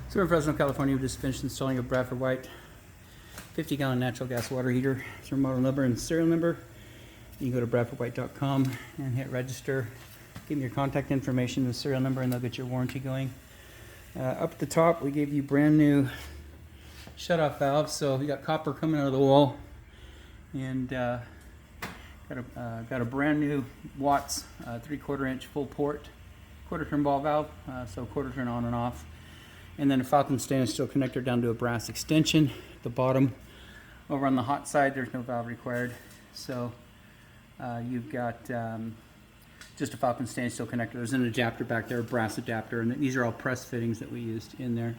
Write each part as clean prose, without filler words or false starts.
So we're in Fresno, California. We just finished installing a Bradford White 50-gallon natural gas water heater. It's our model number and serial number. You can go to bradfordwhite.com and hit register. Give them your contact information and serial number, and they'll get your warranty going. Up at the top, we gave you brand new shutoff valves. So we got copper coming out of the wall, and got a brand new Watts 3/4 inch full port quarter turn ball valve, so quarter turn on and off. And then a Falcon stainless steel connector down to a brass extension at the bottom. Over on the hot side, there's no valve required. So you've got just a Falcon stainless steel connector. There's an adapter back there, a brass adapter, and these are all press fittings that we used in there.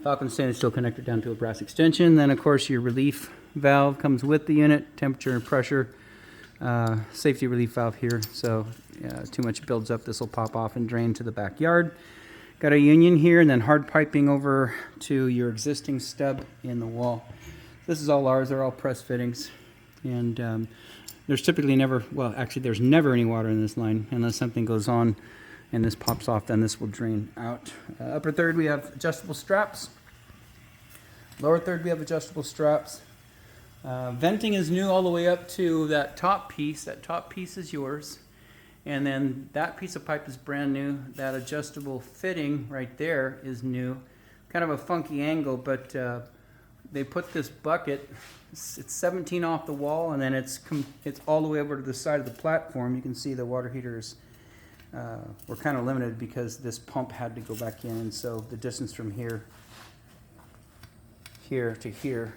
Falcon stainless steel connector down to a brass extension. Then of course your relief valve comes with the unit, temperature and pressure. Safety relief valve here, so too much builds up, this will pop off and drain to the backyard. Got a union here, and then hard piping over to your existing stub in the wall. This is all ours, they're all press fittings, and there's typically never, well actually there's never any water in this line unless something goes on and this pops off, then this will drain out. Upper third we have adjustable straps. Lower third we have adjustable straps. Venting is new all the way up to that top piece. That top piece is yours. And then that piece of pipe is brand new. That adjustable fitting right there is new. Kind of a funky angle, but they put this bucket, it's 17 off the wall, and then it's all the way over to the side of the platform. You can see the water heaters were kind of limited because this pump had to go back in, and so the distance from here to here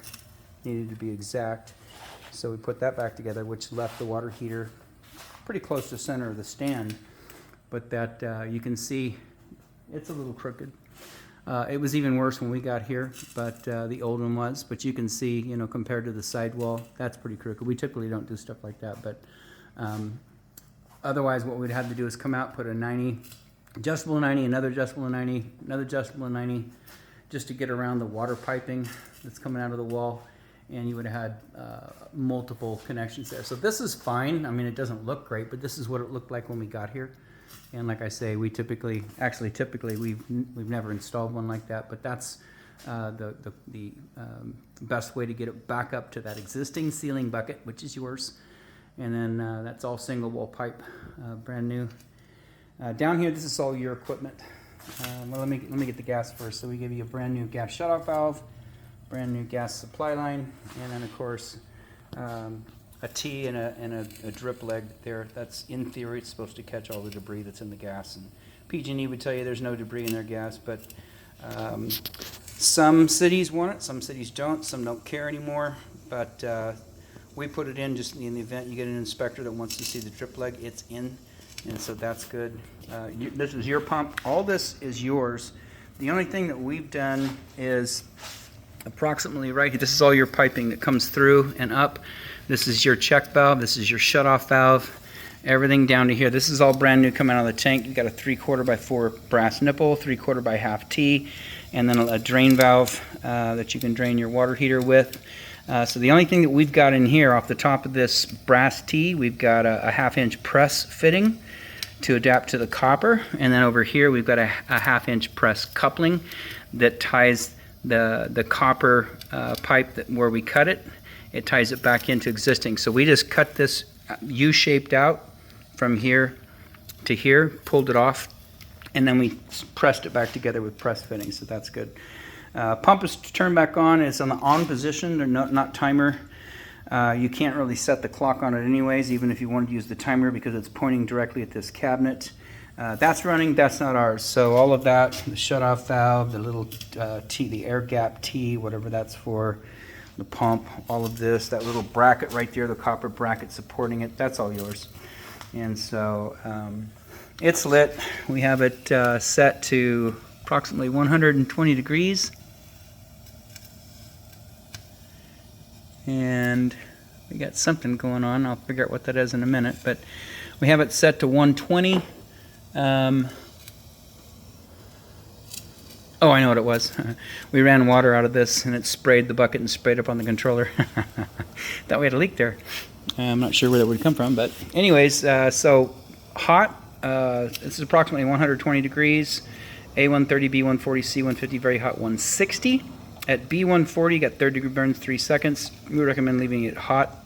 needed to be exact, so we put that back together, which left the water heater pretty close to the center of the stand, but that you can see it's a little crooked. It was even worse when we got here, but the old one was, but you can see, you know, compared to the sidewall, that's pretty crooked. We typically don't do stuff like that, but otherwise what we'd have to do is come out, put a 90, adjustable 90, another adjustable 90, another adjustable 90, just to get around the water piping that's coming out of the wall. And you would have had multiple connections there. So this is fine. I mean, it doesn't look great, but this is what it looked like when we got here. And like I say, we typically we've never installed one like that, but that's the best way to get it back up to that existing ceiling bucket, which is yours. And then that's all single wall pipe, brand new. Down here, this is all your equipment. Well, let me get the gas first. So we give you a brand new gas shutoff valve, brand new gas supply line, and then of course a T and a drip leg there. That's, in theory, it's supposed to catch all the debris that's in the gas. And PG&E would tell you there's no debris in their gas, but some cities want it, some cities don't, some don't care anymore. But we put it in just in the event you get an inspector that wants to see the drip leg, it's in, and so that's good. This is your pump. All this is yours. The only thing that we've done is approximately right here. This is all your piping that comes through and up. This is your check valve. This is your shutoff valve. Everything down to here. This is all brand new coming out of the tank. You've got a 3/4 by 4 brass nipple, 3/4 by 1/2 T, and then a drain valve that you can drain your water heater with. So the only thing that we've got in here off the top of this brass T, we've got a 1/2 inch press fitting to adapt to the copper, and then over here we've got a 1/2 inch press coupling that ties the copper pipe where we cut it. It ties it back into existing. So we just cut this U-shaped out from here to here, pulled it off, and then we pressed it back together with press fittings, so that's good. Pump is turned back on. It's on the on position, or not timer. You can't really set the clock on it anyways, even if you wanted to use the timer, because it's pointing directly at this cabinet. That's running, that's not ours. So all of that, the shutoff valve, the little T, the air gap T, whatever that's for, the pump, all of this, that little bracket right there, the copper bracket supporting it, that's all yours. And so it's lit. We have it set to approximately 120 degrees. And we got something going on. I'll figure out what that is in a minute, but we have it set to 120. Oh, I know what it was. We ran water out of this and it sprayed the bucket and sprayed up on the controller. Thought we had a leak there. I'm not sure where that would come from, but anyways, so hot. This is approximately 120 degrees, A130, B140, C150, very hot 160. At B140, you got 3rd-degree burns, 3 seconds. We recommend leaving it hot.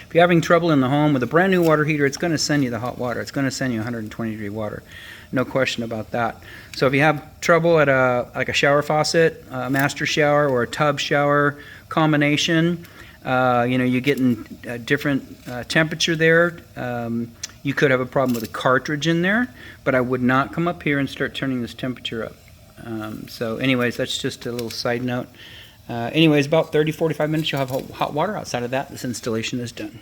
If you're having trouble in the home with a brand new water heater, it's going to send you the hot water. It's going to send you 120-degree water. No question about that. So if you have trouble at like a shower faucet, a master shower, or a tub shower combination, you're getting a different temperature there. You could have a problem with a cartridge in there, but I would not come up here and start turning this temperature up. So anyways, that's just a little side note. Anyways, about 30-45 minutes, you'll have hot water. Outside of that, this installation is done.